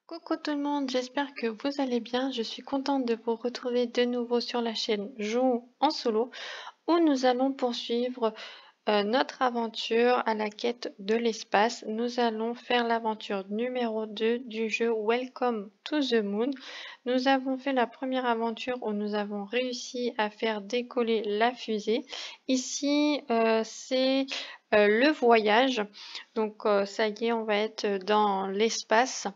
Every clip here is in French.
Coucou tout le monde, j'espère que vous allez bien. Je suis contente de vous retrouver de nouveau sur la chaîne Jouons en solo où nous allons poursuivre notre aventure à la quête de l'espace. Nous allons faire l'aventure numéro 2 du jeu Welcome to the Moon. Nous avons fait la première aventure où nous avons réussi à faire décoller la fusée. Ici, c'est le voyage. Donc, ça y est, on va être dans l'espace.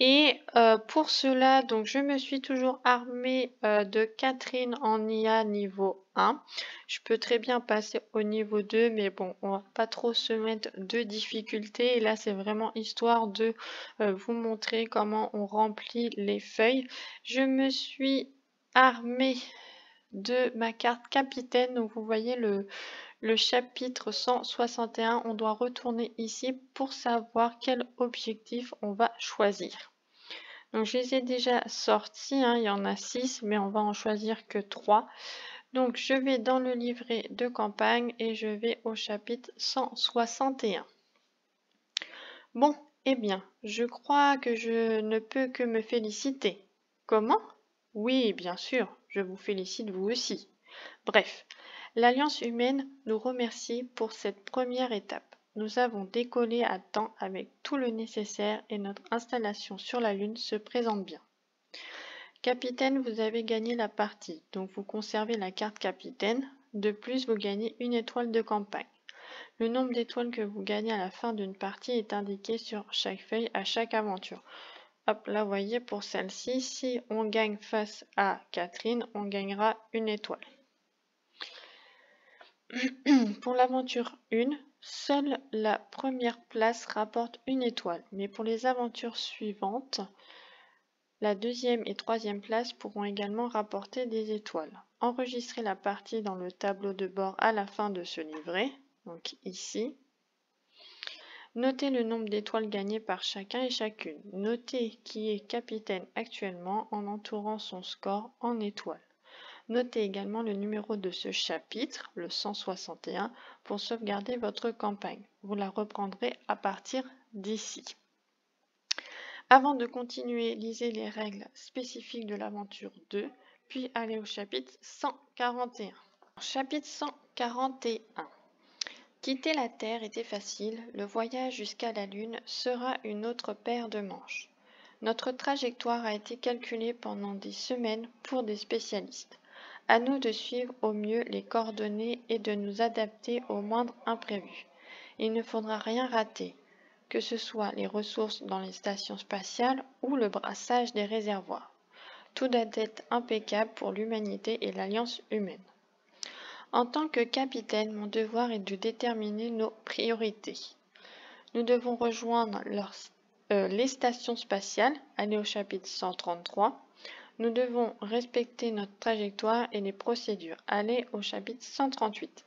Et pour cela, donc je me suis toujours armée de Catherine en IA niveau 1. Je peux très bien passer au niveau 2, mais bon, on va pas trop se mettre de difficulté. Et là, c'est vraiment histoire de vous montrer comment on remplit les feuilles. Je me suis armée de ma carte capitaine. Donc vous voyez le chapitre 161. On doit retourner ici pour savoir quel objectif on va choisir. Donc je les ai déjà sortis, hein, il y en a 6, mais on va en choisir que 3. Donc je vais dans le livret de campagne et je vais au chapitre 161. Bon, eh bien, je crois que je ne peux que me féliciter. Comment? Oui, bien sûr, je vous félicite vous aussi. Bref, l'Alliance humaine nous remercie pour cette première étape. Nous avons décollé à temps avec tout le nécessaire et notre installation sur la Lune se présente bien. Capitaine, vous avez gagné la partie, donc vous conservez la carte capitaine. De plus, vous gagnez une étoile de campagne. Le nombre d'étoiles que vous gagnez à la fin d'une partie est indiqué sur chaque feuille à chaque aventure. Hop, là, vous voyez, pour celle-ci, si on gagne face à Catherine, on gagnera une étoile. Pour l'aventure 1, seule la première place rapporte une étoile, mais pour les aventures suivantes, la deuxième et troisième place pourront également rapporter des étoiles. Enregistrez la partie dans le tableau de bord à la fin de ce livret, donc ici. Notez le nombre d'étoiles gagnées par chacun et chacune. Notez qui est capitaine actuellement en entourant son score en étoiles. Notez également le numéro de ce chapitre, le 161, pour sauvegarder votre campagne. Vous la reprendrez à partir d'ici. Avant de continuer, lisez les règles spécifiques de l'aventure 2, puis allez au chapitre 141. Chapitre 141. Quitter la Terre était facile, le voyage jusqu'à la Lune sera une autre paire de manches. Notre trajectoire a été calculée pendant des semaines pour des spécialistes. À nous de suivre au mieux les coordonnées et de nous adapter au moindre imprévu. Il ne faudra rien rater, que ce soit les ressources dans les stations spatiales ou le brassage des réservoirs. Tout doit être impeccable pour l'humanité et l'Alliance humaine. En tant que capitaine, mon devoir est de déterminer nos priorités. Nous devons rejoindre les stations spatiales, aller au chapitre 133. Nous devons respecter notre trajectoire et les procédures, aller au chapitre 138.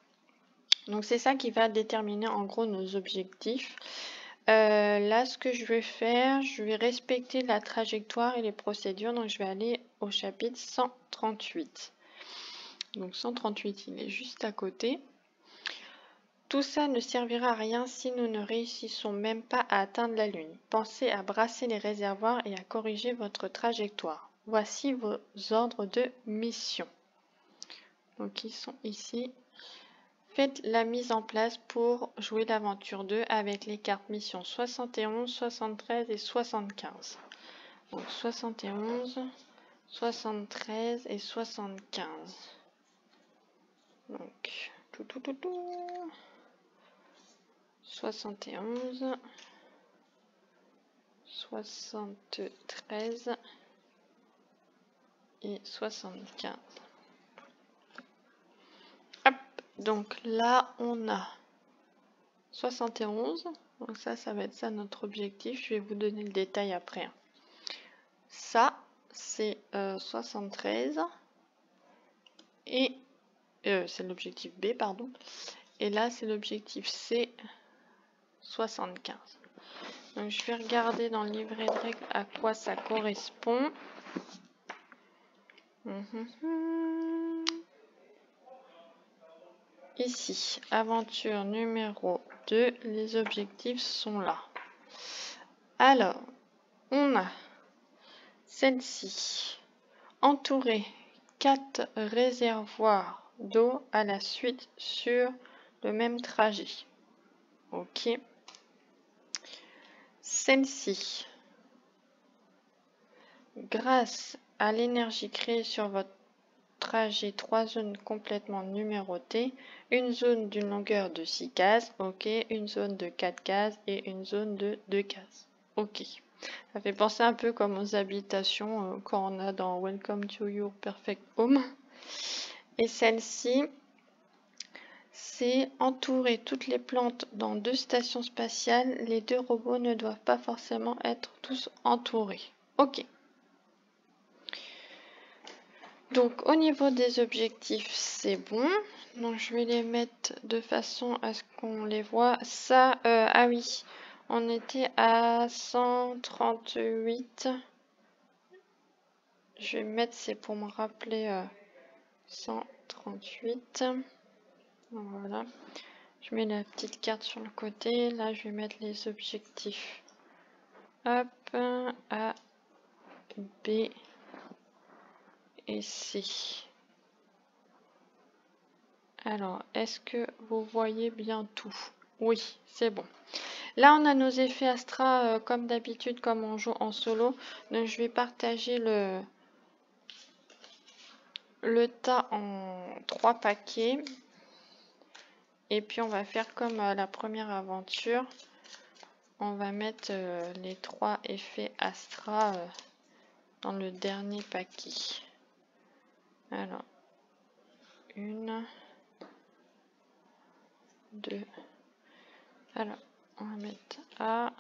Donc c'est ça qui va déterminer en gros nos objectifs. Là, ce que je vais faire, je vais respecter la trajectoire et les procédures. Donc je vais aller au chapitre 138. Donc 138, il est juste à côté. Tout ça ne servira à rien si nous ne réussissons même pas à atteindre la Lune. Pensez à brasser les réservoirs et à corriger votre trajectoire. Voici vos ordres de mission. Donc ils sont ici. Faites la mise en place pour jouer l'aventure 2 avec les cartes mission 71, 73 et 75. Donc 71, 73 et 75. Donc 71, 73 et 75. Hop, donc là on a 71, donc ça va être ça notre objectif. Je vais vous donner le détail après. Ça c'est 73 et c'est l'objectif B, pardon. Et là c'est l'objectif C, 75. Donc je vais regarder dans le livret de règles à quoi ça correspond. Ici, aventure numéro 2, les objectifs sont là. Alors, on a Celle-ci, entourer 4 réservoirs d'eau à la suite sur le même trajet. Ok. Celle-ci, grâce à l'énergie créée sur votre trajet, 3 zones complètement numérotées, une zone d'une longueur de 6 cases, ok, une zone de 4 cases et une zone de 2 cases, ok. Ça fait penser un peu comme aux habitations quand on a dans Welcome to Your Perfect Home. Et celle-ci, c'est entourer toutes les plantes dans 2 stations spatiales. Les 2 robots ne doivent pas forcément être tous entourés. Ok. Donc au niveau des objectifs, c'est bon. Donc je vais les mettre de façon à ce qu'on les voit. Ça, ah oui, on était à 138. Je vais mettre, c'est pour me rappeler 138. Voilà. Je mets la petite carte sur le côté. Là, je vais mettre les objectifs. Hop, A, B et C. Alors, est-ce que vous voyez bien tout? Oui, c'est bon. Là, on a nos effets Astra comme d'habitude, comme on joue en solo. Donc, je vais partager le tas en 3 paquets. Et puis, on va faire comme la première aventure. On va mettre les 3 effets Astra dans le dernier paquet. Alors, 1, 2. Alors, on va mettre A,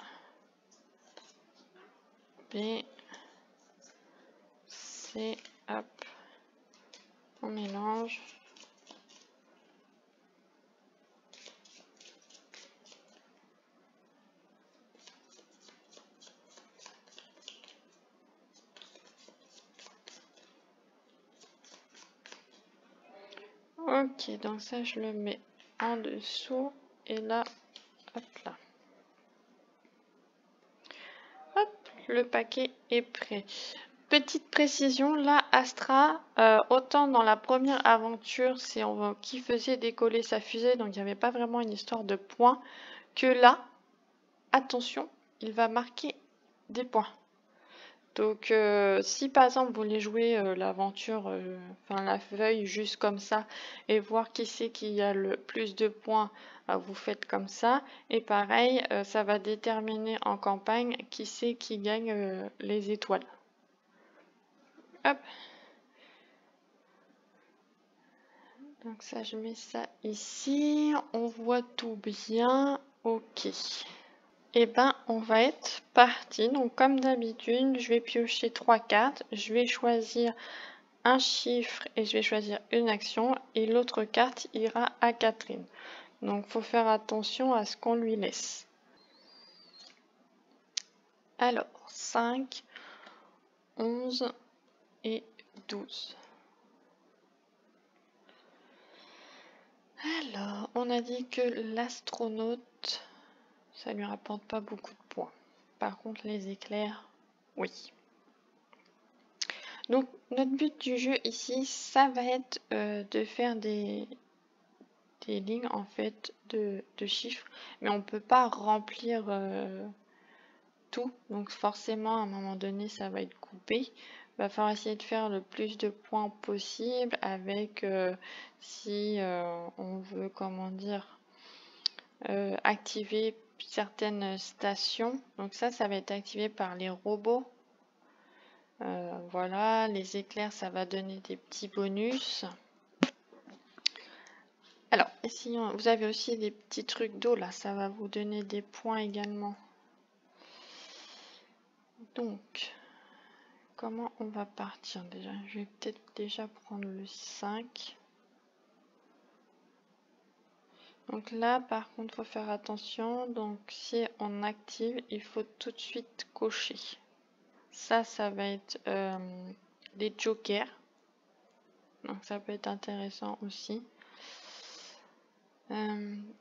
B, C, hop. On mélange. Ok, donc ça je le mets en dessous et là, hop là. Hop, le paquet est prêt. Petite précision, là, Astra, autant dans la première aventure, c'est qui faisait décoller sa fusée, donc il n'y avait pas vraiment une histoire de points, que là, attention, il va marquer des points. Donc, si par exemple vous voulez jouer l'aventure, enfin la feuille juste comme ça, et voir qui c'est qui a le plus de points, vous faites comme ça. Et pareil, ça va déterminer en campagne qui c'est qui gagne les étoiles. Hop. Donc ça, je mets ça ici. On voit tout bien. Ok. Et ben, on va être parti. Donc, comme d'habitude, je vais piocher 3 cartes. Je vais choisir un chiffre et je vais choisir une action. Et l'autre carte ira à Catherine. Donc, il faut faire attention à ce qu'on lui laisse. Alors, 5, 11 et 12. Alors, on a dit que l'astronaute, ça lui rapporte pas beaucoup de points. Par contre, les éclairs, oui. Donc, notre but du jeu ici, ça va être de faire des lignes en fait de chiffres, mais on peut pas remplir tout. Donc, forcément, à un moment donné, ça va être coupé. Il va falloir essayer de faire le plus de points possible avec, si on veut, comment dire, activer certaines stations. Donc ça va être activé par les robots. Voilà, les éclairs, ça va donner des petits bonus. Alors, ici, vous avez aussi des petits trucs d'eau, là, ça va vous donner des points également. Donc, comment on va partir déjà? Je vais peut-être déjà prendre le 5. Donc là, par contre, il faut faire attention. Donc, si on active, il faut tout de suite cocher. Ça va être des jokers. Donc, ça peut être intéressant aussi.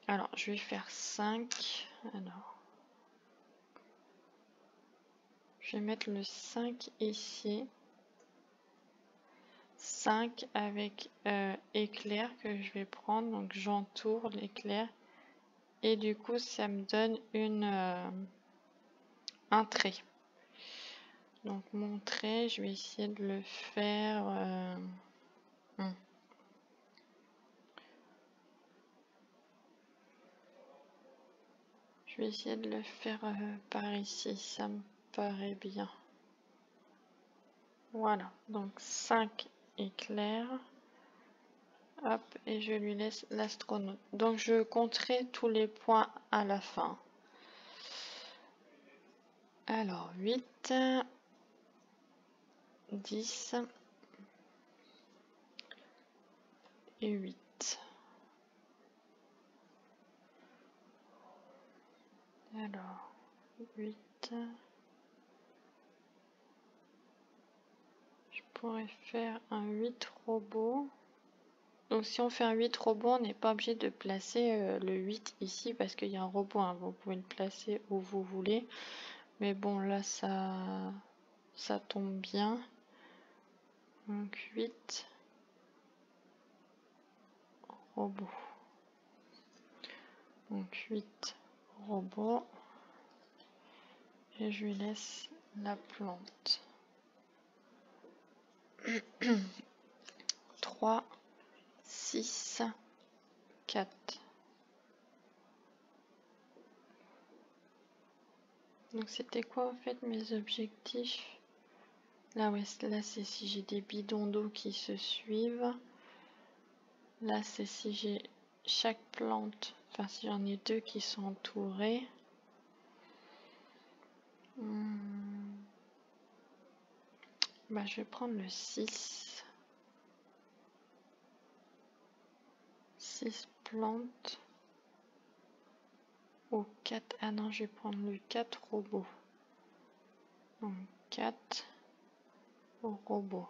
Alors, je vais faire 5. Alors, vais mettre le 5 ici. 5 avec éclair que je vais prendre. Donc j'entoure l'éclair. Et du coup, ça me donne un trait. Donc mon trait, je vais essayer de le faire... Je vais essayer de le faire par ici, ça me paraît bien. Voilà, donc 5 éclairs. Hop, et je lui laisse l'astronaute. Donc je compterai tous les points à la fin. Alors 8, 10 et 8. Alors 8. Je pourrais faire un 8 robot. Donc si on fait un 8 robot, on n'est pas obligé de placer le 8 ici parce qu'il y a un robot. Hein. Vous pouvez le placer où vous voulez. Mais bon, là, ça tombe bien. Donc 8 robots. Donc 8 robots. Et je lui laisse la plante. 3, 6, 4. Donc c'était quoi en fait mes objectifs? Là, ouais, là c'est si j'ai des bidons d'eau qui se suivent. Là c'est si j'ai chaque plante, enfin si j'en ai 2 qui sont entourées. Bah, je vais prendre le 6. 6 plantes. Ou 4. Ah non, je vais prendre le 4 robots. Donc 4 robots.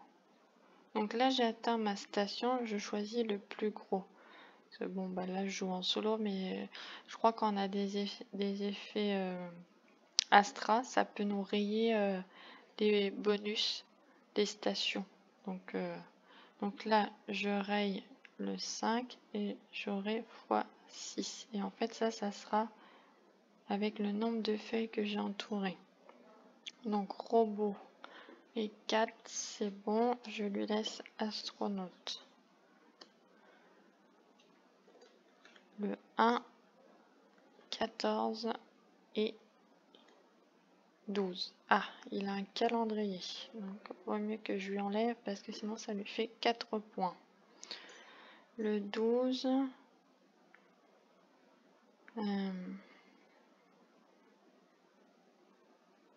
Donc là, j'ai atteint ma station. Je choisis le plus gros. Parce que bon, bah là, je joue en solo, mais je crois qu'on a des effets Astra. Ça peut nous rayer des bonus des stations. Donc là, je raye le 5 et j'aurai x6. Et en fait, ça sera avec le nombre de feuilles que j'ai entourées. Donc, robot et 4, c'est bon. Je lui laisse astronaute. Le 1, 14 et 12. Ah, il a un calendrier. Donc, il vaut mieux que je lui enlève parce que sinon, ça lui fait 4 points. Le 12...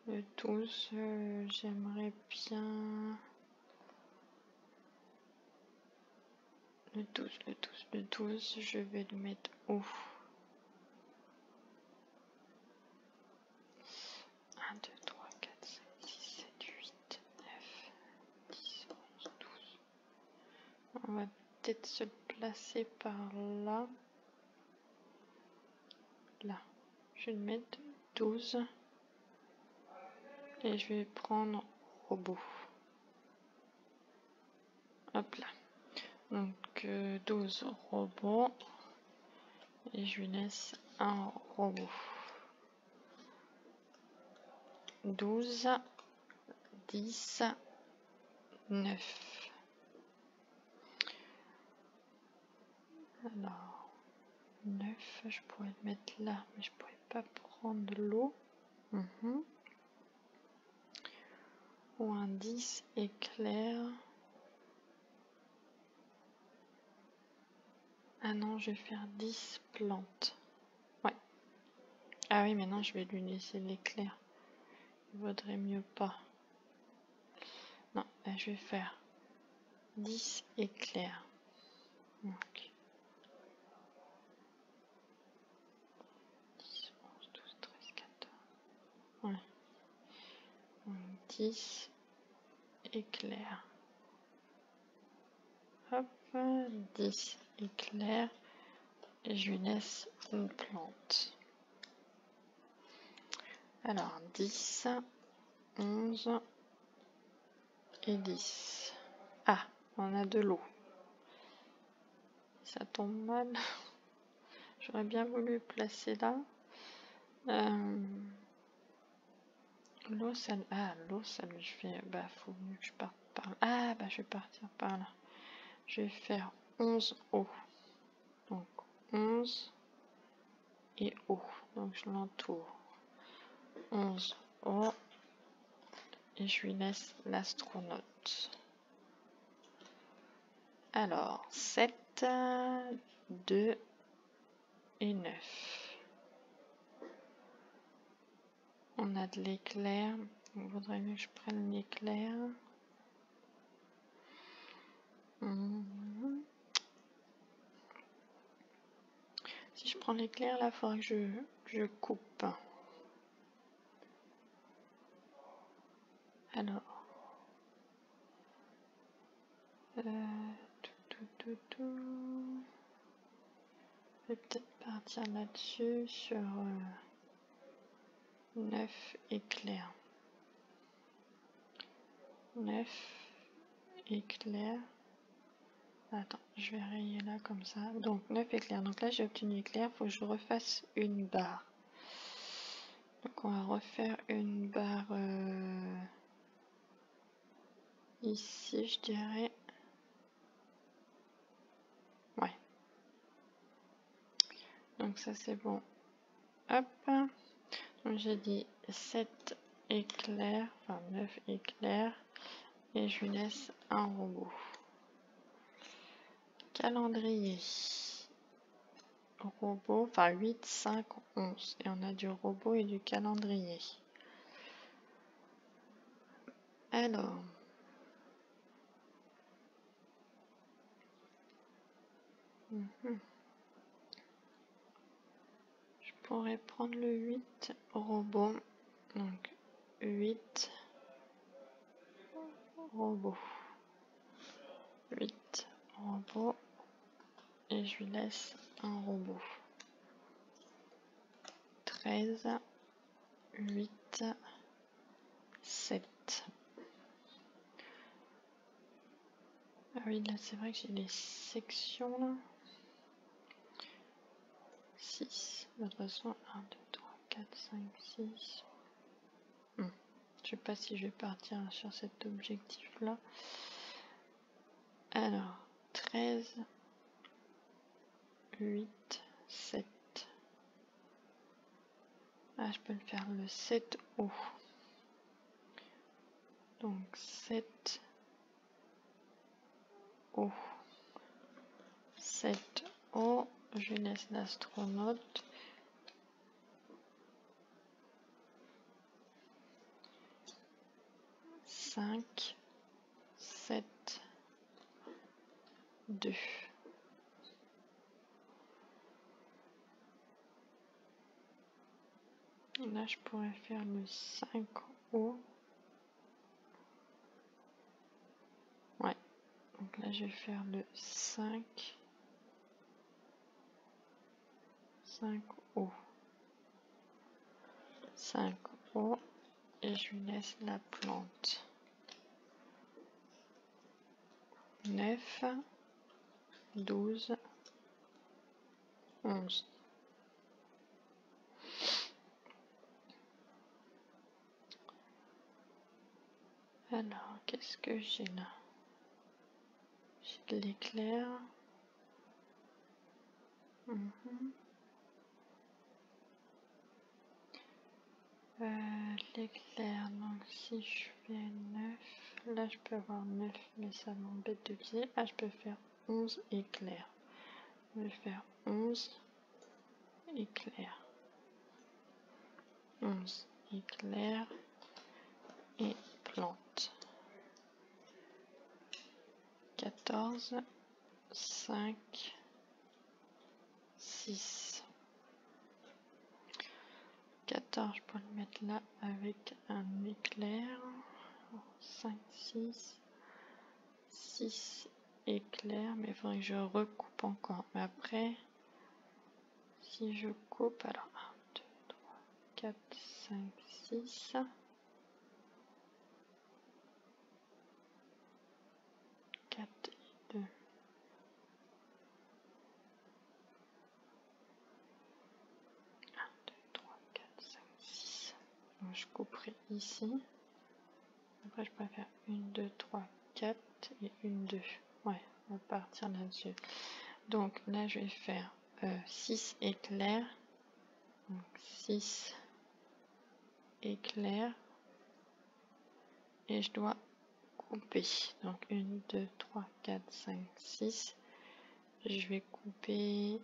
le 12, j'aimerais bien... Le 12, je vais le mettre où? 1, 2, 3, 4, 5, 6, 7, 8, 9, 10, 11, 12. On va peut-être se placer par là. Là. Je vais le mettre 12. Et je vais prendre robot. Hop là. Donc 12 robots. Et je lui laisse un robot. 12, 10, 9. Alors, 9, je pourrais le mettre là, mais je pourrais pas prendre l'eau. Ou un 10 éclair. Ah non, je vais faire 10 plantes. Ouais. Ah oui, maintenant je vais lui laisser l'éclair. Il vaudrait mieux pas. Non, là, je vais faire 10 éclairs. Donc, 10, 11, 12, 13, 14. Ouais. Donc, 10 éclairs. Hop, 10 éclairs. Et je lui laisse une plante. Alors, 10, 11 et 10. Ah, on a de l'eau. Ça tombe mal. J'aurais bien voulu placer là. L'eau, ça... Ah, l'eau, ça... Je fais... Bah, faut mieux que je parte par là. Ah, bah, je vais partir par là. Je vais faire 11 eau. Donc, 11 et eau. Donc, je l'entoure. 11 eau. Et je lui laisse l'astronaute. Alors, 7, 2 et 9. On a de l'éclair. Il vaudrait mieux que je prenne l'éclair. Si je prends l'éclair, là, il faudra que je coupe. Alors. Je vais peut-être partir là-dessus sur 9 éclairs. 9 éclairs. Attends, je vais rayer là comme ça. Donc 9 éclairs. Donc là j'ai obtenu éclair. Il faut que je refasse une barre. Donc on va refaire une barre ici, je dirais. Ouais. Donc ça c'est bon. Hop. Donc j'ai dit 7 éclairs, enfin 9 éclairs. Et je lui laisse un robot. Calendrier. Robot, enfin 8, 5, 11. Et on a du robot et du calendrier. Alors. Je pourrais prendre le 8 robot. Donc 8 robot. 8 robot. Et je lui laisse un robot. 13, 8, 7. Ah oui, là c'est vrai que j'ai les sections là. 6. De toute façon, 1, 2, 3, 4, 5, 6. Je sais pas si je vais partir sur cet objectif là. Alors, 13, 8, 7. Ah, je peux le faire le 7 haut. Donc 7 haut. 7 haut. Je laisse l'astronaute. Cinq, 7, 2. Là, je pourrais faire le 5 haut. Ouais. Donc là, je vais faire le 5. 5 haut. 5 haut. Et je lui laisse la plante. 9, 12, 11. Alors, qu'est-ce que j'ai là? J'ai de l'éclair. L'éclair, donc si je fais 9, là je peux avoir 9, mais ça m'embête de pied. Ah, je peux faire 11 éclairs. Je vais faire 11 éclairs. 11 éclairs et plante. 14, 5, 6. 14, je peux le mettre là avec un éclair. 5, 6. 6 éclairs, mais il faudrait que je recoupe encore. Mais après, si je coupe, alors 1, 2, 3, 4, 5, 6. je couperai ici. Après, je peux faire 1, 2, 3, 4 et 1, 2. Ouais, on va partir là-dessus. Donc là, je vais faire 6 éclairs. Donc 6 éclairs. Et je dois couper. Donc 1, 2, 3, 4, 5, 6. Je vais couper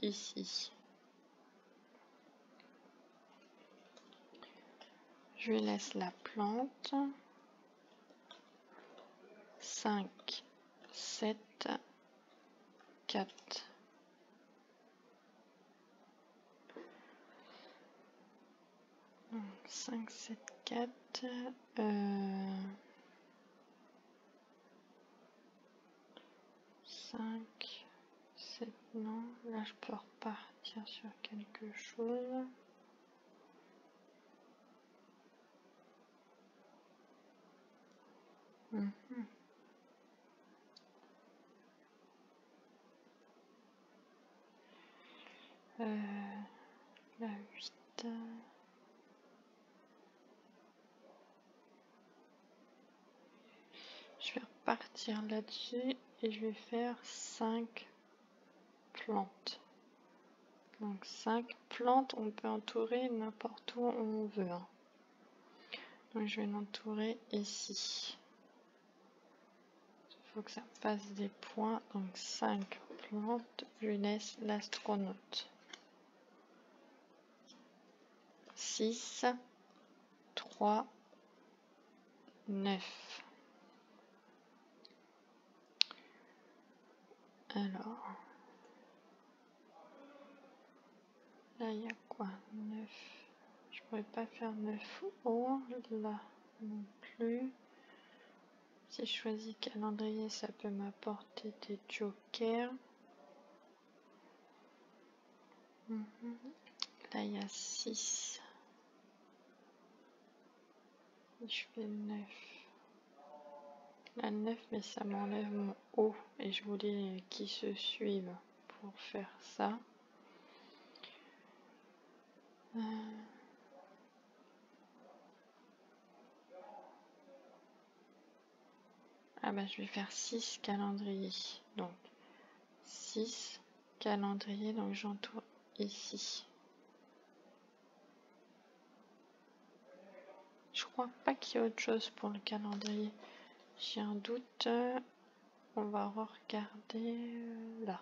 ici. Je laisse la plante. 5, 7, 4. Donc 5, 7, 4. 5, 7, non. Là, je peux repartir sur quelque chose. La 8. Je vais repartir là-dessus et je vais faire 5 plantes. Donc 5 plantes, on peut entourer n'importe où on veut. Hein. Donc je vais l'entourer ici. Il faut que ça fasse des points. Donc 5 plantes, je laisse l'astronaute. 6, 3, 9. Alors, là il y a quoi? 9. Je pourrais pas faire 9 hauts, là non plus. Si je choisis calendrier, ça peut m'apporter des jokers. Là, il y a 6. Je fais 9. Là, 9, mais ça m'enlève mon haut. Et je voulais qu'ils se suivent pour faire ça. Ah bah, je vais faire 6 calendriers. Donc, 6 calendriers. Donc, j'entoure ici. Je crois pas qu'il y ait autre chose pour le calendrier. J'ai un doute. On va regarder là.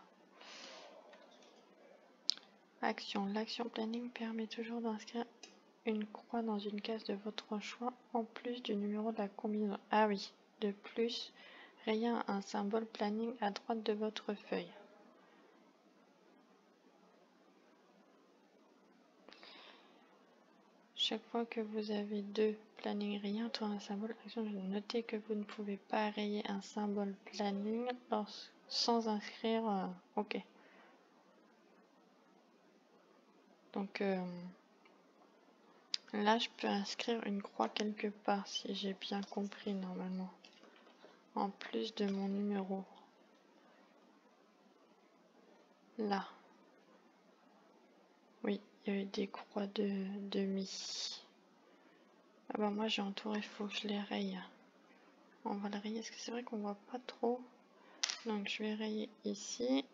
Action. L'action planning permet toujours d'inscrire une croix dans une case de votre choix en plus du numéro de la combinaison. Ah oui, de plus, rayez un symbole planning à droite de votre feuille. Chaque fois que vous avez 2 planning rayés entre un symbole action, notez que vous ne pouvez pas rayer un symbole planning sans inscrire. Ok. Donc là, je peux inscrire une croix quelque part si j'ai bien compris normalement. En plus de mon numéro. Là. Oui, il y a eu des croix de demi. Ah bah moi j'ai entouré, il faut que je les raye. On va le rayer, parce que c'est vrai qu'on voit pas trop. Donc je vais rayer ici.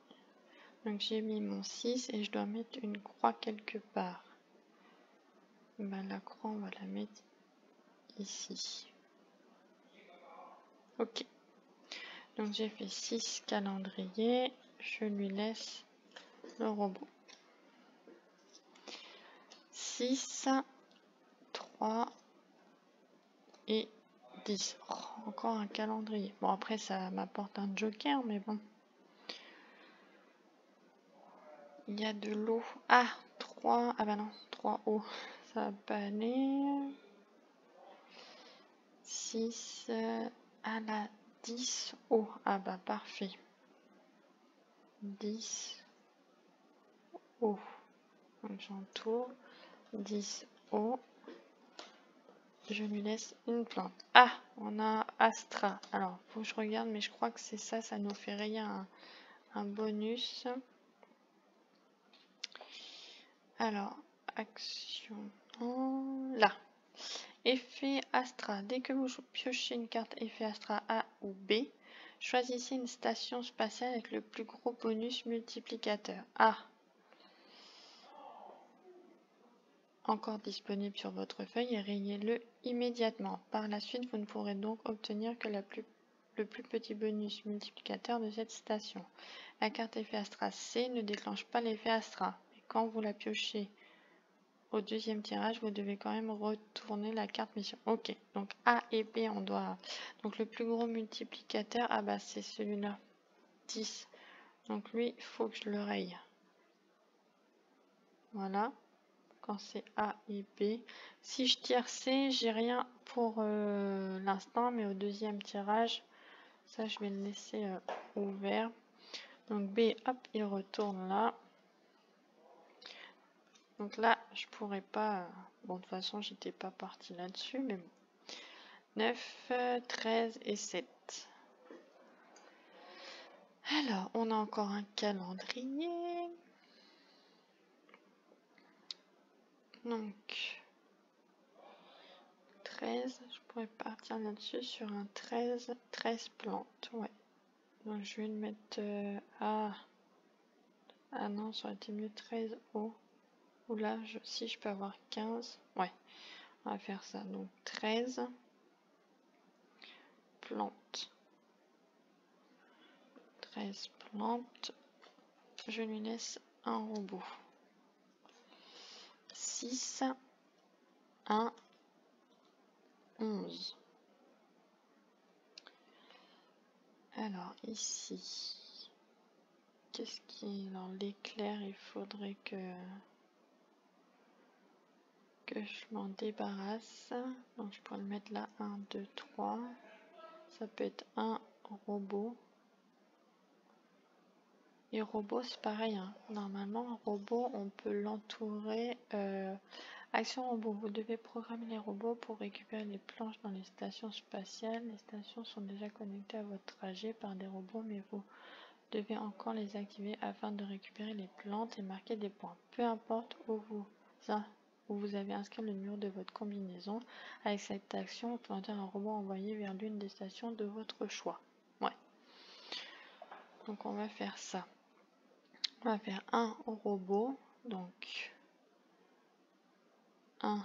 Donc j'ai mis mon 6 et je dois mettre une croix quelque part. Bah, la croix on va la mettre ici. Ok. Donc j'ai fait 6 calendriers. Je lui laisse le robot. 6, 3 et 10. Oh, encore un calendrier. Bon après ça m'apporte un joker mais bon. Il y a de l'eau. Ah 3. Ah bah non 3 eaux. Ça va pas aller. 6 à la 10 eaux. Ah bah parfait. 10 eaux. Donc j'entoure. 10 eaux. Je lui laisse une plante. Ah, on a Astra. Alors, faut que je regarde, mais je crois que c'est ça. Ça nous fait rayer un bonus. Alors, action. Là. Effet Astra. Dès que vous piochez une carte effet Astra A ou B, choisissez une station spatiale avec le plus gros bonus multiplicateur. A. Encore disponible sur votre feuille et rayez-le immédiatement. Par la suite, vous ne pourrez donc obtenir que le plus petit bonus multiplicateur de cette station. La carte effet Astra C ne déclenche pas l'effet Astra. Et quand vous la piochez au deuxième tirage, vous devez quand même retourner la carte mission. Ok, donc A et B, on doit... Donc le plus gros multiplicateur, ah bah c'est celui-là, 10. Donc lui, il faut que je le raye. Voilà. Quand c'est A et B. Si je tire C, j'ai rien pour l'instant, mais au deuxième tirage, ça je vais le laisser ouvert. Donc B, hop, il retourne là. Donc là, je pourrais pas... Bon, de toute façon, j'étais pas parti là-dessus, mais bon. 9, 13 et 7. Alors, on a encore un calendrier. Donc... 13, je pourrais partir là-dessus sur un 13 plantes, ouais. Donc je vais le mettre à... Ah non, ça aurait été mieux 13 haut. Ou là, si je peux avoir 15, ouais, on va faire ça. Donc 13 plantes. 13 plantes, je lui laisse un robot. 6, 1, 11. Alors ici, qu'est-ce qui est dans l'éclair? Il faudrait que je m'en débarrasse. Donc je pourrais le mettre là, 1, 2, 3. Ça peut être un robot. Et robot, c'est pareil, hein. Normalement, un robot, on peut l'entourer. Action robot. Vous devez programmer les robots pour récupérer les planches dans les stations spatiales. Les stations sont déjà connectées à votre trajet par des robots, mais vous devez encore les activer afin de récupérer les plantes et marquer des points. Peu importe où vous avez inscrit le numéro de votre combinaison. Avec cette action, vous pouvez entrer un robot envoyé vers l'une des stations de votre choix. Ouais. Donc on va faire ça. On va faire un robot. Donc 1.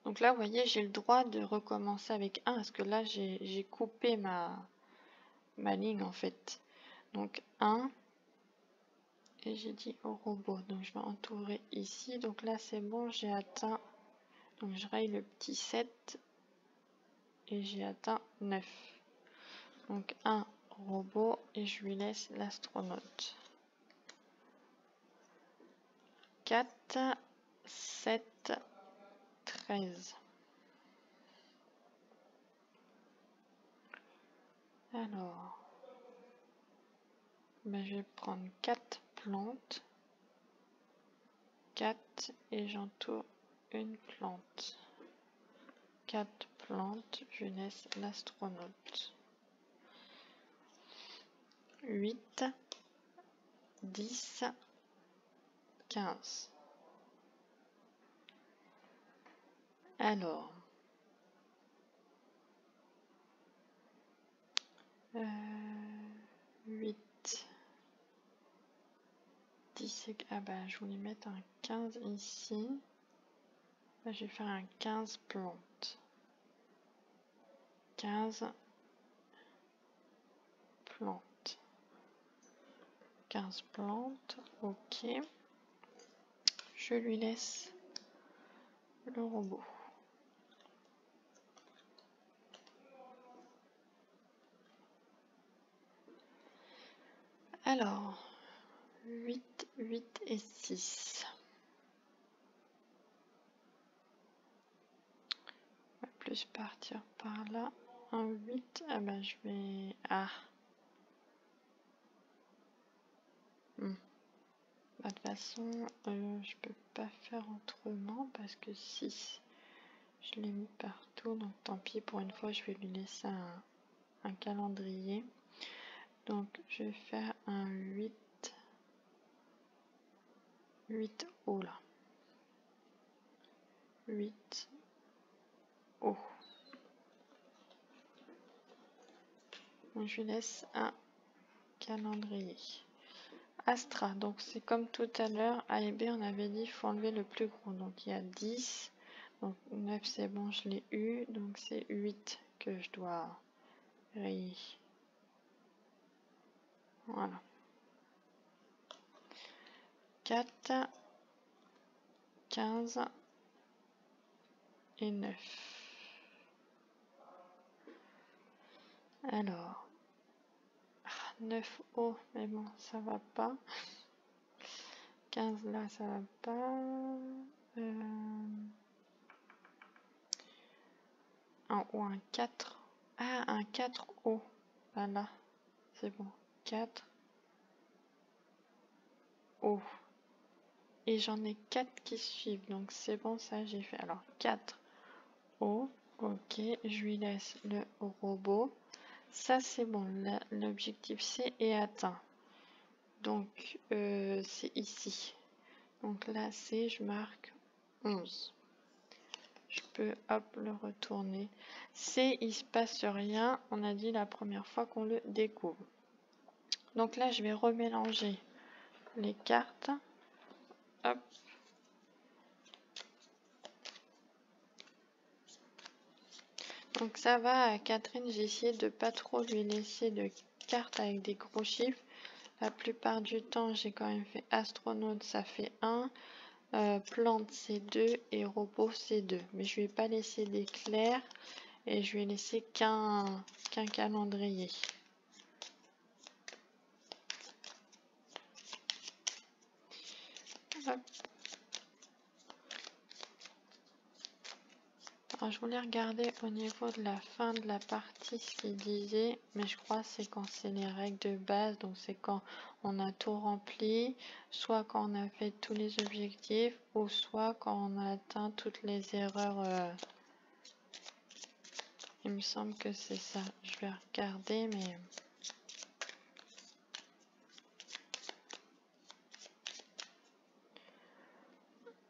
Donc là, vous voyez, j'ai le droit de recommencer avec 1. Parce que là, j'ai coupé ma ligne en fait. Donc 1. Et j'ai dit au robot. Donc je vais entourer ici. Donc là, c'est bon, j'ai atteint. Donc je raye le petit 7 et j'ai atteint 9. Donc un robot et je lui laisse l'astronaute. 4, 7, 13. Alors, ben je vais prendre 4 plantes. 4 et j'entoure une plante. 4 plantes, je laisse l'astronaute. 8, 10, 15. Alors, 8, 10, ah bah je voulais mettre un 15 ici. Bah, je vais faire un 15 plantes. 15 plantes. 15 plantes, ok. Je lui laisse le robot. Alors, 8, 8 et 6. On va plus partir par là. Un 8, ah bah je vais... Ah. Bah, de toute façon, je peux pas faire autrement parce que 6, je l'ai mis partout. Donc tant pis, pour une fois, je vais lui laisser un calendrier. Donc je vais faire un 8 haut là. 8 O. Donc, je lui laisse un calendrier. Astra, donc c'est comme tout à l'heure, A et B, on avait dit il faut enlever le plus gros. Donc il y a 10, donc 9 c'est bon, je l'ai eu, donc c'est 8 que je dois rayer. Voilà. 4, 15 et 9. Alors, 9 O, mais bon, ça va pas. 15 là, ça va pas. Un O, un 4. Ah, un 4 O. Voilà, c'est bon. 4 O. Et j'en ai 4 qui suivent, donc c'est bon, ça j'ai fait. Alors 4 O, ok, je lui laisse le robot. Ça c'est bon, l'objectif C est atteint. Donc c'est ici. Donc là c'est, je marque 11. Je peux hop le retourner. C, il se passe rien, on a dit la première fois qu'on le découvre. Donc là je vais remélanger les cartes. Hop. Donc ça va à Catherine, j'ai essayé de pas trop lui laisser de cartes avec des gros chiffres. La plupart du temps, j'ai quand même fait astronaute, ça fait 1. Plante, c'est 2. Et robot, c'est 2. Mais je lui ai pas laissé d'éclair et je lui ai laissé qu'un calendrier. Hop. Alors, je voulais regarder au niveau de la fin de la partie ce qu'il disait, mais je crois que c'est quand c'est les règles de base, donc c'est quand on a tout rempli, soit quand on a fait tous les objectifs, ou soit quand on a atteint toutes les erreurs. Il me semble que c'est ça. Je vais regarder, mais...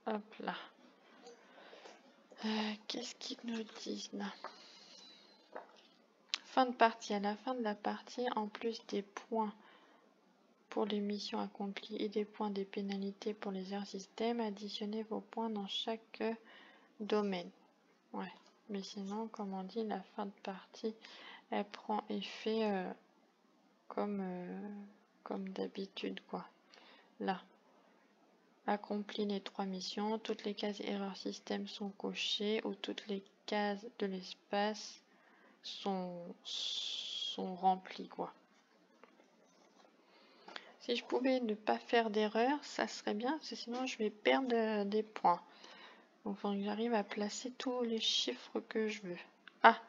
Hop là. Qu'est-ce qu'ils nous disent là? Fin de partie. À la fin de la partie, en plus des points pour les missions accomplies et des points des pénalités pour les erreurs système, additionnez vos points dans chaque domaine. Ouais. Mais sinon, comme on dit, la fin de partie, elle prend effet comme d'habitude, quoi. Là. Accompli les 3 missions, toutes les cases erreur système sont cochées ou toutes les cases de l'espace sont remplies, quoi. Si je pouvais ne pas faire d'erreur, ça serait bien, parce que sinon je vais perdre des points. Donc il faut que j'arrive à placer tous les chiffres que je veux. Ah,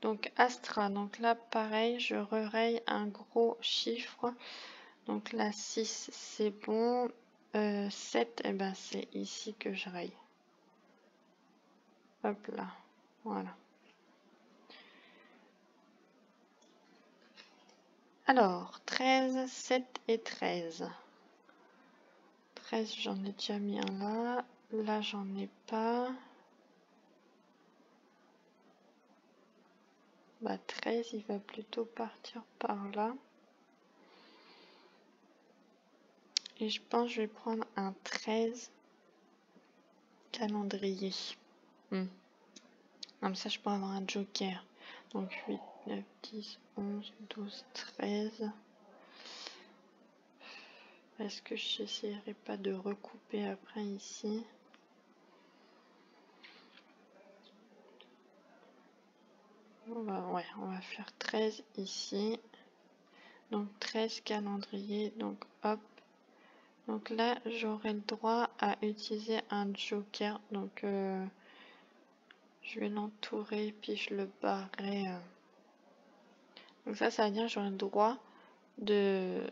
donc Astra, donc là pareil, je raye un gros chiffre. Donc là 6 c'est bon. 7, et ben c'est ici que je raye. Hop là, voilà. Alors, 13, 7 et 13. 13, j'en ai déjà mis un là. Là, j'en ai pas. Bah, 13, il va plutôt partir par là. Et je pense que je vais prendre un 13 calendrier. Comme ça, je peux avoir un joker. Donc, 8, 9, 10, 11, 12, 13. Est-ce que je n'essayerai pas de recouper après ici? On va faire 13 ici. Donc 13 calendrier. Donc hop. Donc là, j'aurai le droit à utiliser un joker. Donc je vais l'entourer puis je le barrerai. Donc ça veut dire que j'aurai le droit de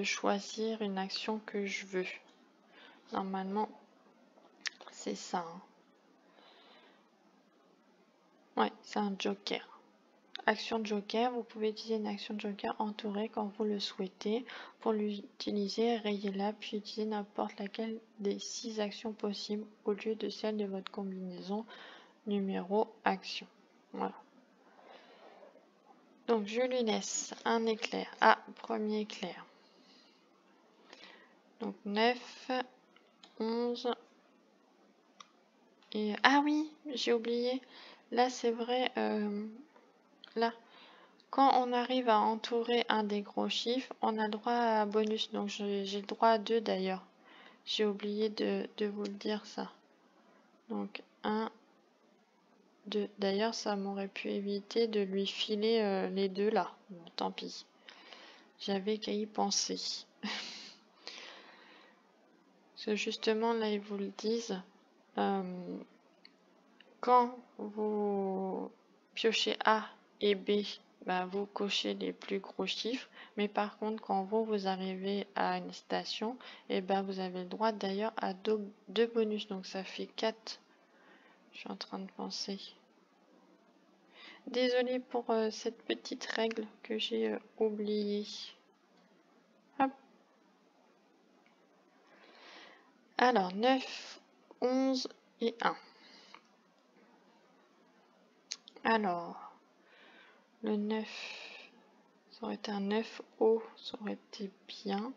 choisir une action que je veux. Normalement, c'est ça. Hein. Ouais, c'est un joker. action de joker, vous pouvez utiliser une action de joker entourée quand vous le souhaitez. Pour l'utiliser, rayez-la puis utilisez n'importe laquelle des 6 actions possibles au lieu de celle de votre combinaison numéro action. Voilà. Donc je lui laisse un éclair. Ah, premier éclair. Donc 9, 11 et... Ah oui, j'ai oublié. Là c'est vrai, là. Quand on arrive à entourer un des gros chiffres, on a le droit à un bonus. Donc j'ai le droit à 2 d'ailleurs. J'ai oublié de vous le dire ça. Donc 1, 2. D'ailleurs, ça m'aurait pu éviter de lui filer les 2 là. Bon, tant pis. J'avais qu'à y penser. Parce que justement, là, ils vous le disent. Quand vous piochez A et B, bah, vous cochez les plus gros chiffres. Mais par contre, quand vous arrivez à une station, et ben vous avez le droit d'ailleurs à 2 bonus. Donc ça fait 4. Je suis en train de penser. Désolée pour cette petite règle que j'ai oubliée. Hop. Alors, 9, 11 et 1. Alors, le 9, ça aurait été un 9 haut, ça aurait été bien.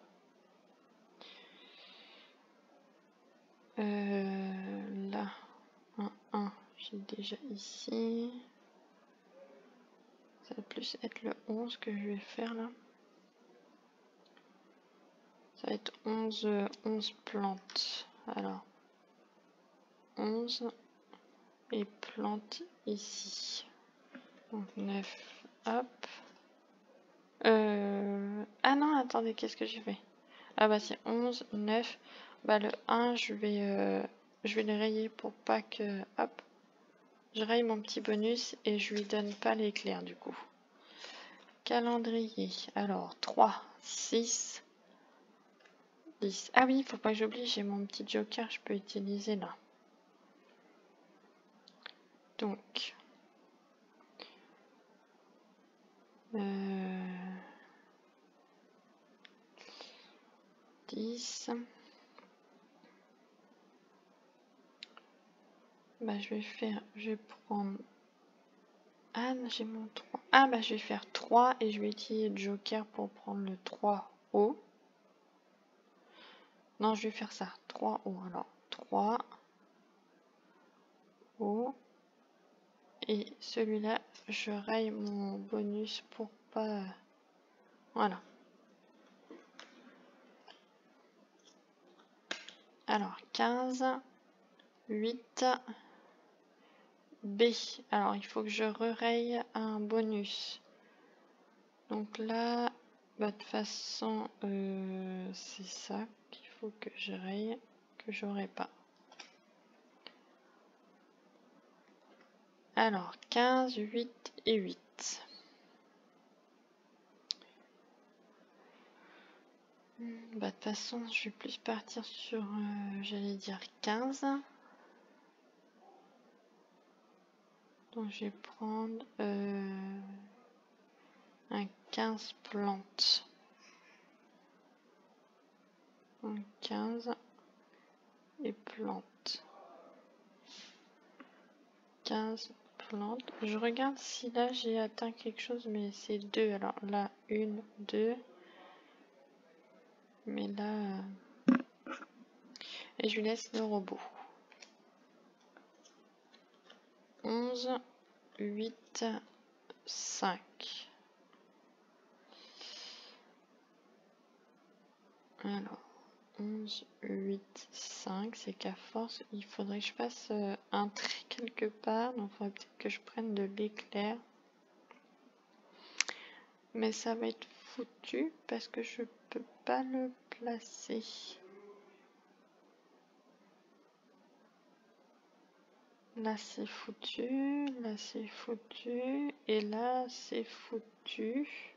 Là, un 1, j'ai déjà ici. Ça va plus être le 11 que je vais faire là. Ça va être 11 plantes. Alors, 11 et plantes ici. Donc 9, hop. Ah non, attendez, qu'est-ce que j'ai fait? Ah bah c'est 11, 9. Bah le 1, je vais le rayer pour pas que... Hop. Je raye mon petit bonus et je lui donne pas l'éclair du coup. Calendrier. Alors, 3, 6, 10. Ah oui, faut pas que j'oublie, j'ai mon petit joker, je peux utiliser là. Donc... 10. Bah je vais prendre... Ah, j'ai mon 3. Ah, bah, je vais faire 3 et je vais utiliser le joker pour prendre le 3 haut. Non, je vais faire ça. 3 haut. Alors, 3 haut. Et celui-là, je raye mon bonus pour pas... Voilà. Alors, 15, 8, B. Alors, il faut que je raye un bonus. Donc là, bah, de toute façon, c'est ça qu'il faut que je raye, que j'aurai pas. Alors, 15, 8 et 8. Bah, de toute façon, je vais plus partir sur, j'allais dire 15. Donc, je vais prendre un 15 plantes. Donc, 15 et plantes. 15 plantes. Je regarde si là j'ai atteint quelque chose, mais c'est 2. Alors là, 1, 2. Mais là... Et je lui laisse le robot. 11, 8, 5. Alors, 11, 8, 5. C'est qu'à force, il faudrait que je fasse un trait quelque part. Donc, il faudrait peut-être que je prenne de l'éclair. Mais ça va être foutu parce que je peux pas le placer. Là c'est foutu, là c'est foutu, et là c'est foutu.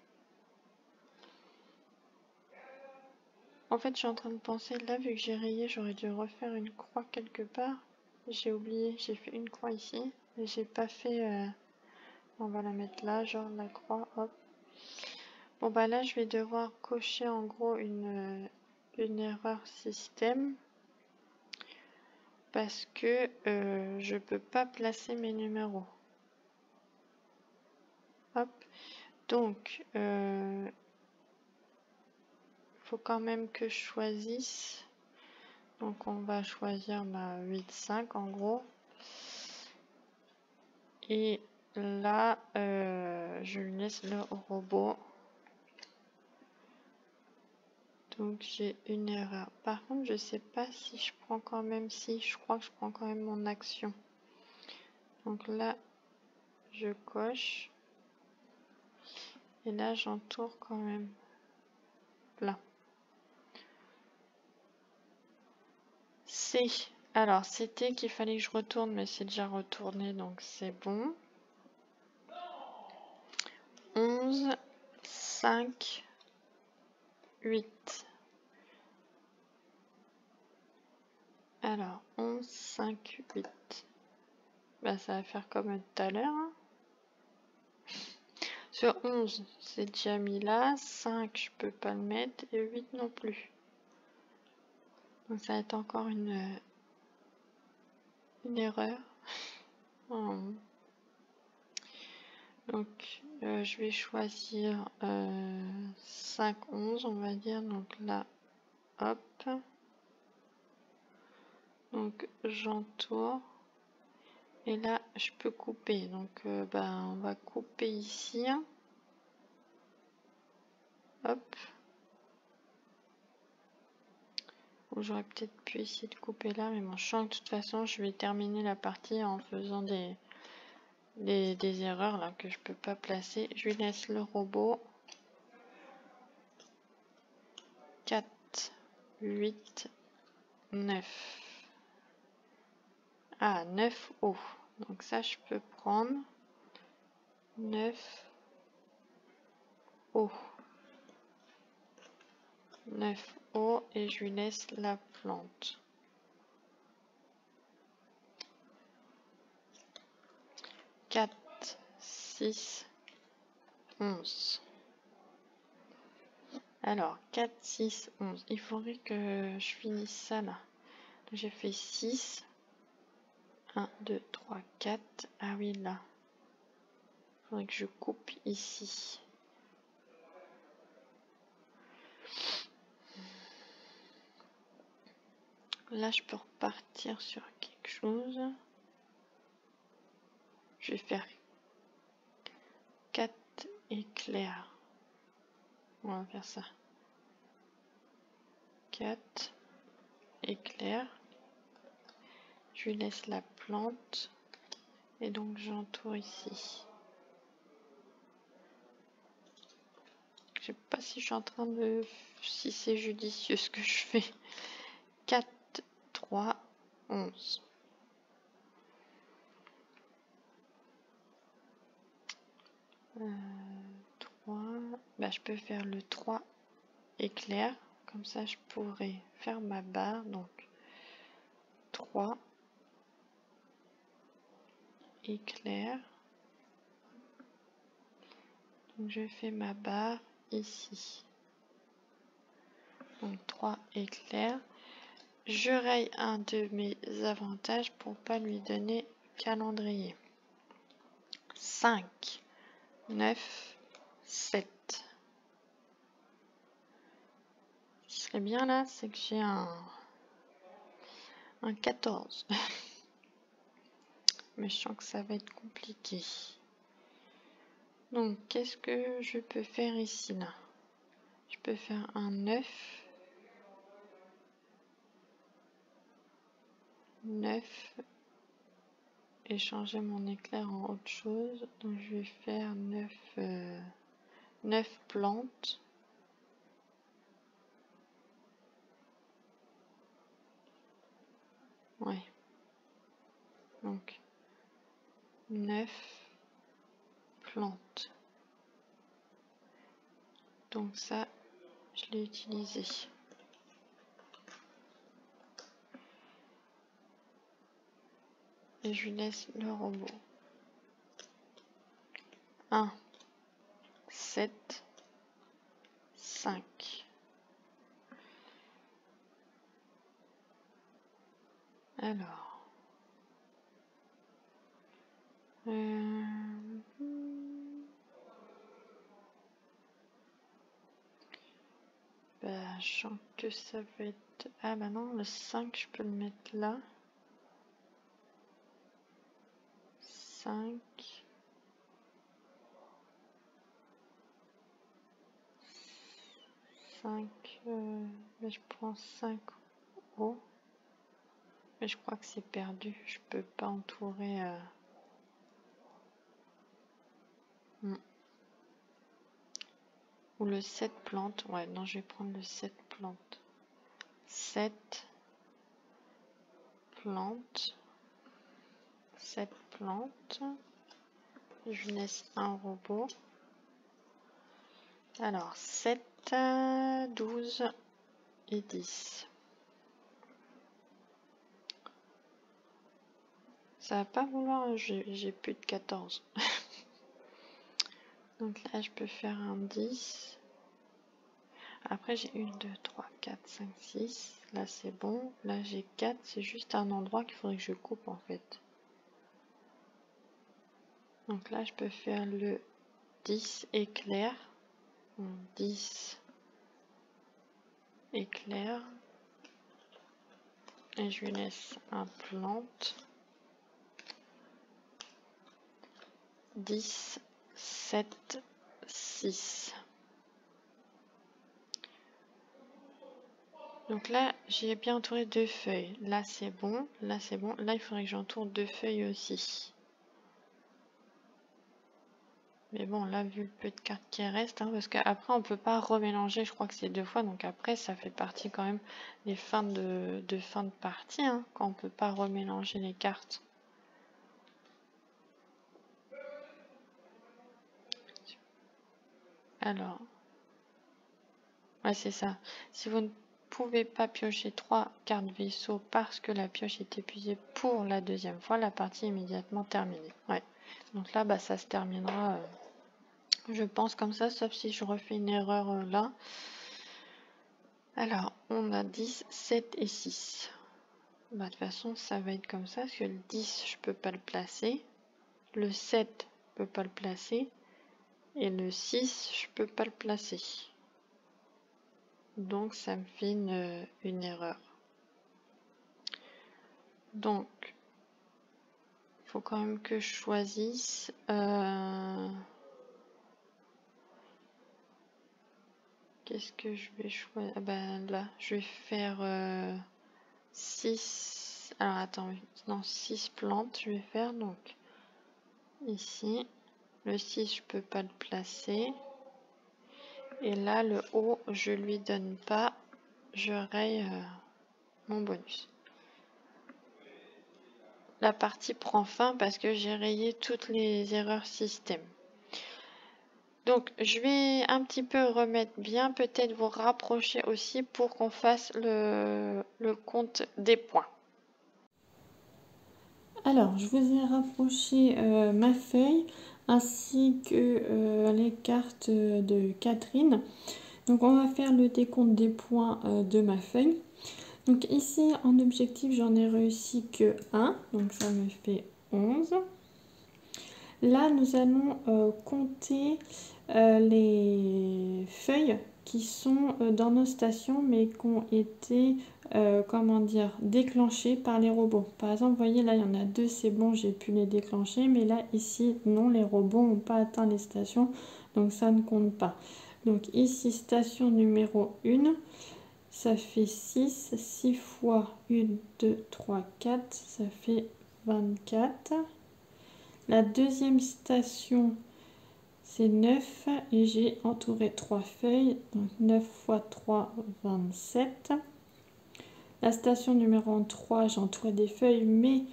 En fait, je suis en train de penser, là vu que j'ai rayé, j'aurais dû refaire une croix quelque part. J'ai oublié, j'ai fait une croix ici, et j'ai pas fait On va la mettre là, genre la croix, hop. Bon bah là je vais devoir cocher en gros une erreur système parce que je peux pas placer mes numéros. Hop. Donc faut quand même que je choisisse. Donc on va choisir ma 8,5 en gros. Et là je lui laisse le robot. Donc j'ai une erreur. Par contre, je sais pas si je prends quand même, si je crois que je prends quand même mon action. Donc là, je coche. Et là, j'entoure quand même. Là. C. Alors, c'était qu'il fallait que je retourne, mais c'est déjà retourné, donc c'est bon. 11, 5, 8. Alors, 11, 5, 8. Bah, ça va faire comme tout à l'heure. Hein. Sur 11, c'est déjà mis là. 5, je peux pas le mettre. Et 8 non plus. Donc, ça va être encore une erreur. Donc, je vais choisir 5, 11, on va dire. Donc là, hop. Donc, j'entoure. Et là, je peux couper. Donc, on va couper ici. Hop. J'aurais peut-être pu essayer de couper là, mais bon, je sens que de toute façon, je vais terminer la partie en faisant des erreurs là que je peux pas placer. Je lui laisse le robot. 4, 8, 9. Ah, 9 hauts. Donc ça, je peux prendre 9 hauts. 9 hauts et je lui laisse la plante. 4, 6, 11. Alors, 4, 6, 11. Il faudrait que je finisse ça là. J'ai fait 6. 1, 2, 3, 4. Ah oui, là. Il faudrait que je coupe ici. Là, je peux repartir sur quelque chose. Je vais faire 4 éclairs. On va faire ça. 4 éclairs. Je lui laisse la plante. Et donc, j'entoure ici. Je sais pas si je suis en train de... si c'est judicieux ce que je fais. 4, 3, 11. Euh, 3. Bah, je peux faire le 3 éclair. Comme ça, je pourrais faire ma barre. Donc, 3 éclair. Donc, je fais ma barre ici. Donc, 3 éclairs. Je raye un de mes avantages pour pas lui donner calendrier. 5, 9, 7. Ce qui serait bien là, c'est que j'ai un 14. Mais je sens que ça va être compliqué. Donc, qu'est-ce que je peux faire ici là? Je peux faire un 9. 9. Et changer mon éclair en autre chose. Donc, je vais faire 9 plantes. Ouais. Donc, 9 plantes. Donc ça, je l'ai utilisé. Et je lui laisse le robot. 7, 5. Alors, bah, je sens que ça va être... Ah bah non, le 5, je peux le mettre là. 5. 5. Mais je prends 5 hauts. Mais je crois que c'est perdu. Je peux pas entourer... Ou le 7 plantes. Ouais, non, je vais prendre le 7 plantes. 7 plantes. 7 plantes. Je laisse un robot. Alors, 7, 12 et 10. Ça va pas vouloir, j'ai plus de 14. Donc là, je peux faire un 10. Après, j'ai 1, 2, 3, 4, 5, 6. Là, c'est bon. Là, j'ai 4. C'est juste un endroit qu'il faudrait que je coupe, en fait. Donc là, je peux faire le 10 éclair. 10 éclair. Et je lui laisse un plante. 10, 7, 6. Donc là, j'ai bien entouré 2 feuilles. Là, c'est bon. Là, c'est bon. Là, il faudrait que j'entoure 2 feuilles aussi. Mais bon, là, vu le peu de cartes qui restent, hein, parce qu'après, on peut pas remélanger. Je crois que c'est 2 fois. Donc après, ça fait partie quand même des fins de fin de partie, hein, quand on peut pas remélanger les cartes. Alors, ouais, c'est ça. Si vous ne pouvez pas piocher 3 cartes vaisseau parce que la pioche est épuisée pour la deuxième fois, la partie est immédiatement terminée. Ouais. Donc là, bah, ça se terminera, je pense, comme ça, sauf si je refais une erreur là. Alors, on a 10, 7 et 6. Bah, de toute façon, ça va être comme ça, parce que le 10, je peux pas le placer. Le 7, je peux pas le placer. Et le 6, je peux pas le placer. Donc, ça me fait une erreur. Donc, il faut quand même que je choisisse. Qu'est-ce que je vais choisir? Ah ben là, je vais faire 6. Alors attends, non, 6 plantes, je vais faire donc ici. Le 6, je peux pas le placer. Et là, le haut, je lui donne pas. Je raye mon bonus. La partie prend fin parce que j'ai rayé toutes les erreurs système. Donc, je vais un petit peu remettre bien, peut-être vous rapprocher aussi pour qu'on fasse le compte des points. Alors, je vous ai rapproché ma feuille ainsi que les cartes de Catherine. Donc, on va faire le décompte des points de ma feuille. Donc ici, en objectif, j'en ai réussi que 1, donc ça me fait 11. Là, nous allons compter les feuilles qui sont dans nos stations, mais qui ont été, comment dire, déclenchées par les robots. Par exemple, vous voyez, là, il y en a 2, c'est bon, j'ai pu les déclencher, mais là, ici, non, les robots n'ont pas atteint les stations, donc ça ne compte pas. Donc ici, station numéro 1. Ça fait 6. 6 fois 1, 2, 3, 4. Ça fait 24. La deuxième station, c'est 9. Et j'ai entouré 3 feuilles. Donc 9 fois 3, 27. La station numéro 3, j'ai entouré des feuilles, mais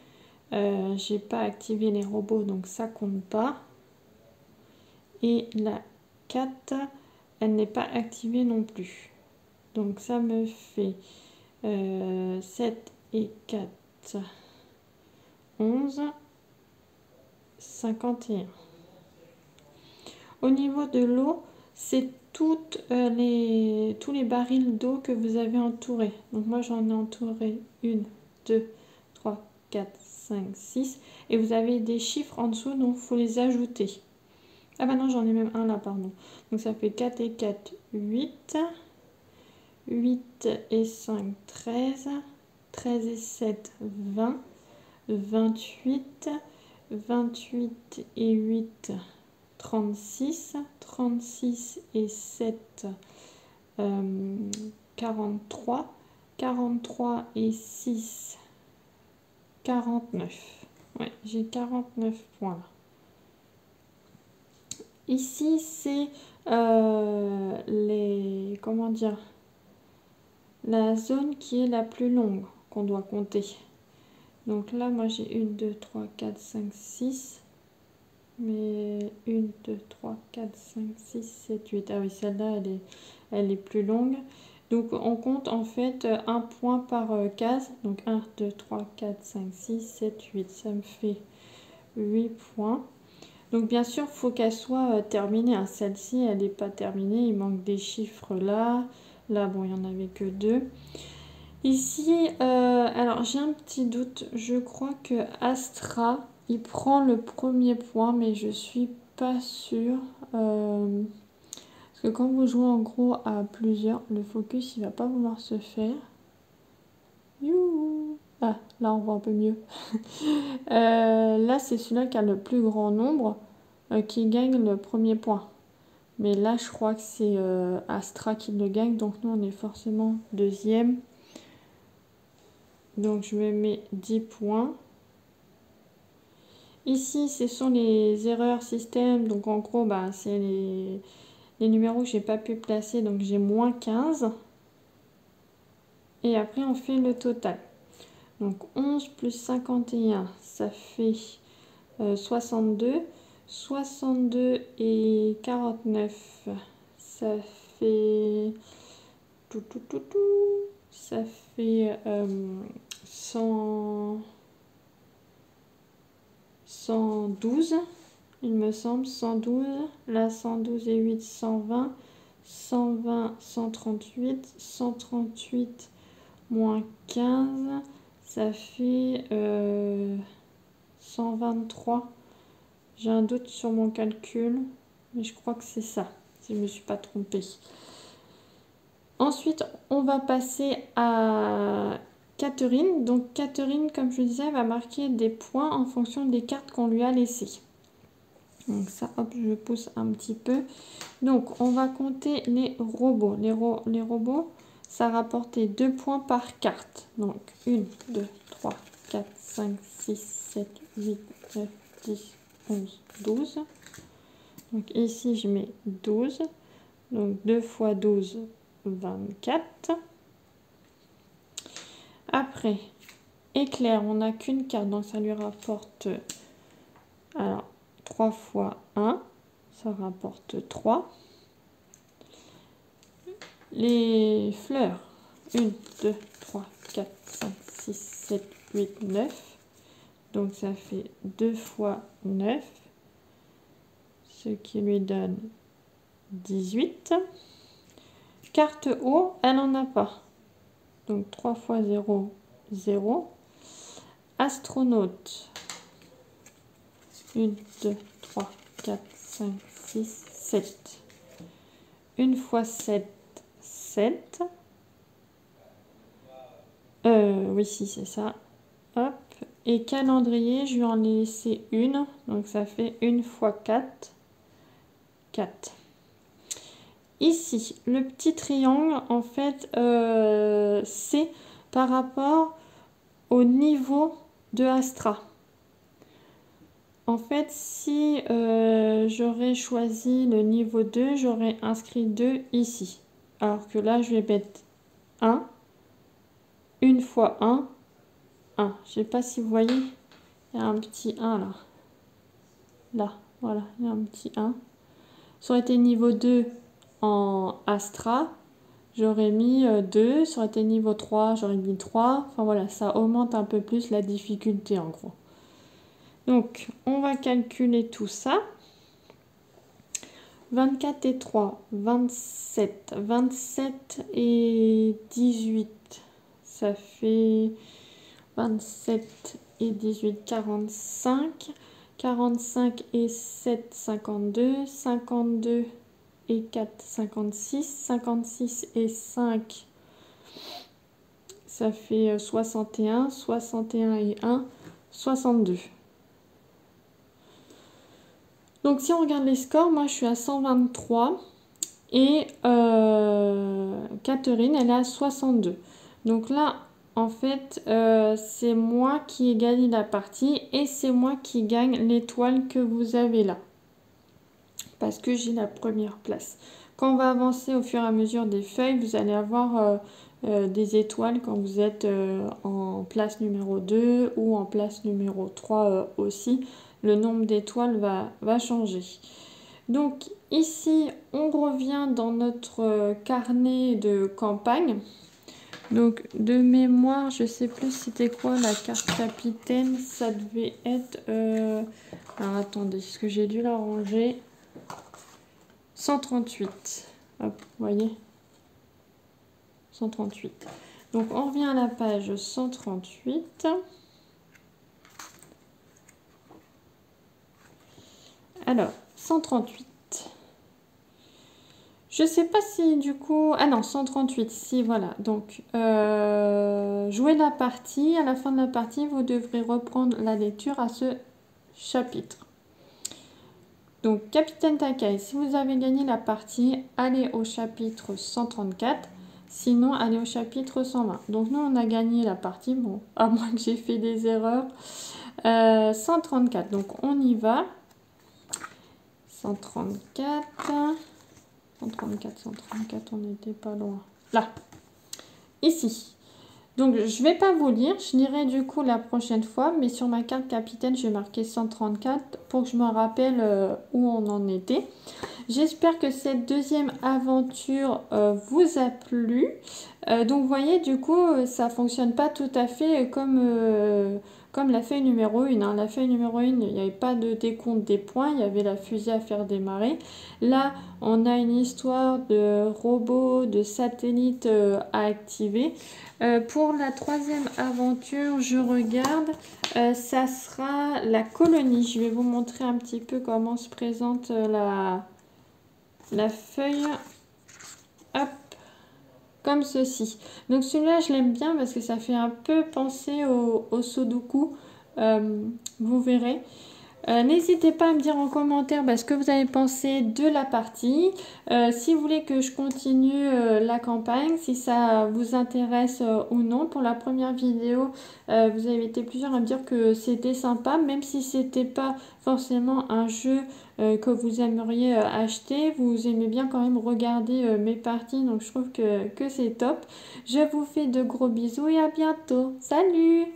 j'ai pas activé les robots, donc ça compte pas. Et la 4, elle n'est pas activée non plus. Donc ça me fait 7 et 4, 11, 51. Au niveau de l'eau, c'est tous les barils d'eau que vous avez entourés. Donc moi j'en ai entouré 1, 2, 3, 4, 5, 6. Et vous avez des chiffres en dessous, donc il faut les ajouter. Ah bah non, j'en ai même un là, pardon. Donc ça fait 4 et 4, 8. 8 et 5, 13. 13 et 7, 20. 28. 28 et 8, 36. 36 et 7, 43. 43 et 6, 49. Ouais, j'ai 49 points là. Ici, c'est comment dire, la zone qui est la plus longue qu'on doit compter. Donc là, moi j'ai 1, 2, 3, 4, 5, 6. Mais 1, 2, 3, 4, 5, 6, 7, 8. Ah oui, celle-là, elle est plus longue. Donc on compte en fait un point par case. Donc 1, 2, 3, 4, 5, 6, 7, 8. Ça me fait 8 points. Donc bien sûr, il faut qu'elle soit terminée. Hein. Celle-ci, elle n'est pas terminée. Il manque des chiffres là. Là, bon, il n'y en avait que 2. Ici, alors j'ai un petit doute. Je crois que Astra, il prend le premier point, mais je suis pas sûre. Parce que quand vous jouez en gros à plusieurs, le focus, il va pas vouloir se faire. Youhou! Ah, là on voit un peu mieux. Là, c'est celui-là qui a le plus grand nombre qui gagne le premier point. Mais là, je crois que c'est Astra qui le gagne. Donc nous, on est forcément deuxième. Donc je me mets 10 points. Ici, ce sont les erreurs système. Donc en gros, bah, c'est les numéros que j'ai pas pu placer. Donc j'ai moins 15. Et après, on fait le total. Donc 11 plus 51, ça fait 62. 62 et 49, ça fait... Ça fait 112, il me semble. 112. Là, 112 et 8, 120. 120, 138. 138 moins 15, ça fait 123. J'ai un doute sur mon calcul, mais je crois que c'est ça, si je ne me suis pas trompée. Ensuite, on va passer à Catherine. Donc Catherine, comme je disais, va marquer des points en fonction des cartes qu'on lui a laissées. Donc ça, hop, je pousse un petit peu. Donc on va compter les robots. Les robots, ça rapportait 2 points par carte. Donc 1, 2, 3, 4, 5, 6, 7, 8, 9, 10, 11, 12. Donc ici, je mets 12. Donc 2 fois 12, 24. Après, éclair, on n'a qu'une carte, donc ça lui rapporte... Alors, 3 fois 1, ça rapporte 3. Les fleurs, 1, 2, 3, 4, 5, 6, 7, 8, 9. Donc ça fait 2 fois 9, ce qui lui donne 18. Carte eau, elle n'en a pas. Donc 3 fois 0, 0. Astronaute, 1, 2, 3, 4, 5, 6, 7. 1 fois 7, 7. Oui, si, c'est ça. Hop. Et calendrier, je lui en ai laissé une. Donc ça fait 1 fois 4, 4. Ici, le petit triangle, en fait, c'est par rapport au niveau de Astra. En fait, si j'aurais choisi le niveau 2, j'aurais inscrit 2 ici. Alors que là, je vais mettre 1. 1 fois 1, 1. Je ne sais pas si vous voyez, il y a un petit 1 là. Là, voilà, il y a un petit 1. Ça aurait été niveau 2 en Astra, j'aurais mis 2. Ça aurait été niveau 3, j'aurais mis 3. Enfin voilà, ça augmente un peu plus la difficulté en gros. Donc, on va calculer tout ça. 24 et 3, 27. 27 et 18, ça fait 27 et 18, 45. 45 et 7, 52. 52 et 4, 56. 56 et 5, ça fait 61. 61 et 1, 62. Donc si on regarde les scores, moi je suis à 123 et Catherine elle est à 62. Donc là en fait c'est moi qui ai gagné la partie et c'est moi qui gagne l'étoile que vous avez là. Parce que j'ai la première place. Quand on va avancer au fur et à mesure des feuilles, vous allez avoir des étoiles quand vous êtes en place numéro 2 ou en place numéro 3 aussi. Le nombre d'étoiles va changer. Donc ici, on revient dans notre carnet de campagne. Donc de mémoire, je sais plus c'était quoi la carte capitaine. Ça devait être... Alors attendez, est-ce que j'ai dû la ranger? 138. Hop, vous voyez? 138. Donc on revient à la page 138. Alors, 138. Je sais pas si du coup... Ah non, 138, si, voilà. Donc, jouez la partie. À la fin de la partie, vous devrez reprendre la lecture à ce chapitre. Donc, Capitaine Takai, si vous avez gagné la partie, allez au chapitre 134. Sinon, allez au chapitre 120. Donc, nous, on a gagné la partie. Bon, à moins que j'ai fait des erreurs. 134. Donc, on y va. 134. 134, on n'était pas loin. Là, ici. Donc, je ne vais pas vous lire. Je lirai du coup la prochaine fois. Mais sur ma carte capitaine, je vais marquer 134 pour que je me rappelle où on en était. J'espère que cette deuxième aventure vous a plu. Donc, vous voyez, du coup, ça ne fonctionne pas tout à fait comme la feuille numéro 1. Hein. La feuille numéro 1, il n'y avait pas de décompte des points. Il y avait la fusée à faire démarrer. Là, on a une histoire de robots, de satellites à activer. Pour la troisième aventure, je regarde, ça sera la colonie. Je vais vous montrer un petit peu comment se présente la feuille. Hop, comme ceci. Donc celui-là, je l'aime bien parce que ça fait un peu penser au Sudoku. Vous verrez. N'hésitez pas à me dire en commentaire ce que vous avez pensé de la partie. Si vous voulez que je continue la campagne, si ça vous intéresse ou non. Pour la première vidéo, vous avez été plusieurs à me dire que c'était sympa, même si c'était pas forcément un jeu que vous aimeriez acheter. Vous aimez bien quand même regarder mes parties, donc je trouve que c'est top. Je vous fais de gros bisous et à bientôt. Salut!